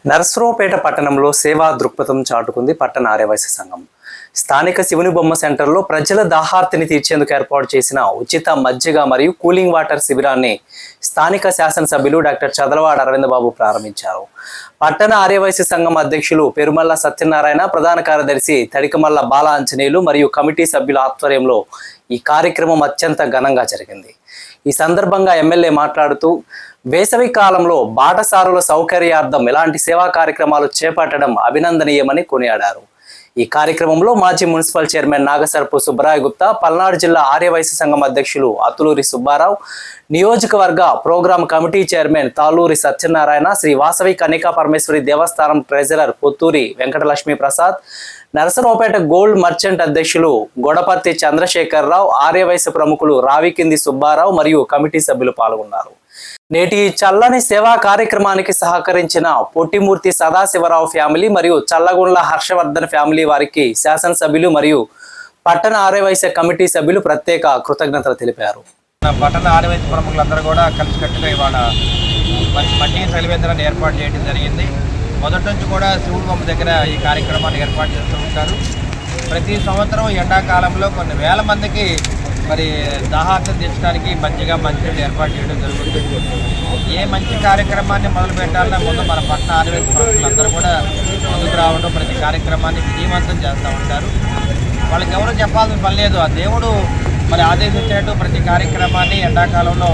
నరసరావుపేట పట్టణంలో సేవా దృక్పథం చాటుకుంది పట్టణ ఆర్యవైశ్య సంఘం. స్థానిక శివుని బొమ్మ సెంటర్లో ప్రజల దాహార్తిని తీర్చేందుకు ఏర్పాటు చేసిన ఉచిత మజ్జిగ మరియు కూలింగ్ వాటర్ శిబిరాన్ని స్థానిక శాసనసభ్యులు డాక్టర్ చదలవాడ అరవిందబాబు ప్రారంభించారు. పట్టణ ఆర్యవైశ్య సంఘం అధ్యక్షులు పెరుమల్ల సత్యనారాయణ, ప్రధాన కార్యదర్శి తడికమల్ల బాల ఆంజనేయులు మరియు కమిటీ సభ్యుల ఆధ్వర్యంలో ఈ కార్యక్రమం అత్యంత ఘనంగా జరిగింది. ఈ సందర్భంగా ఎమ్మెల్యే మాట్లాడుతూ వేసవి కాలంలో బాటసారుల సౌకర్యార్థం ఇలాంటి సేవా కార్యక్రమాలు చేపట్టడం అభినందనీయమని కొనియాడారు. ఈ కార్యక్రమంలో మాజీ మున్సిపల్ చైర్మన్ నాగసరపు సుబ్బరాయ గుప్తా, పల్నాడు జిల్లా ఆర్యవైశ్య సంఘం అధ్యక్షులు అతులూరి సుబ్బారావు, నియోజకవర్గ programme committee chairman Taluri Satyanarayana, Shri Vasavi Kanyaka Parameshwari దేవస్థానం treasurer Potturi Venkatalakshmi Prasad, Narasaraopet gold merchant అధ్యక్షులు గొడపర్తి చంద్రశేఖరరావు, ఆర్యవైశ్య ప్రముఖులు రావికింది సుబ్బారావు మరియు కమిటీ సభ్యులు పాల్గొన్నారు. నేటి చల్లని సేవా కార్యక్రమానికి సహకరించిన పొట్టిమూర్తి సదాశివరావు ఫ్యామిలీ మరియు చల్లగుండ్ల హర్షవర్ధన్ ఫ్యామిలీ వారికి శాసనసభ్యులు మరియు పట్టణ ఆర్యవైశ్య కమిటీ సభ్యులు ప్రత్యేక కృతజ్ఞతలు తెలిపారు. పట్టణ ఆర్యవైశ్య ప్రముఖులందరూ కూడా కలిసికట్టుగా ఇవాళ మట్టి చలివేంద్రాన్ని ఏర్పాటు చేయడం జరిగింది. మొదటి నుంచి కూడా శివుడి బొమ్మ దగ్గర ఈ కార్యక్రమాన్ని ఏర్పాటు చేస్తూ ఉంటారు. ప్రతి సంవత్సరం ఎండాకాలంలో కొన్ని వేల మందికి మరి దాహార్తం తీర్చడానికి మంచిగా మంచినీళ్ళు ఏర్పాటు చేయడం జరుగుతుంది. ఏ మంచి కార్యక్రమాన్ని మొదలు పెట్టాలన్నా ముందు మన పట్టణ ఆర్యవైశ్య ప్రముఖులందరూ కూడా ముందుకు రావడం, ప్రతి కార్యక్రమాన్ని విజయవంతం చేస్తూ ఉంటారు. వాళ్ళకి ఎవరు చెప్పాల్సిన పని లేదు. ఆ దేవుడు మరి ఆదేశించేట్టు ప్రతి కార్యక్రమాన్ని ఎండాకాలంలో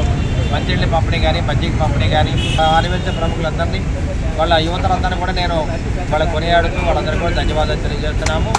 మంచినీళ్ళ పంపిణీ కానీ, మజ్జిగ పంపిణీ కానీ ఆర్యవైశ్య ప్రముఖులందరినీ, వాళ్ళ యువతలందరినీ కూడా నేను వాళ్ళ కొనియాడుతూ వాళ్ళందరికీ కూడా ధన్యవాదాలు తెలియజేస్తున్నాము.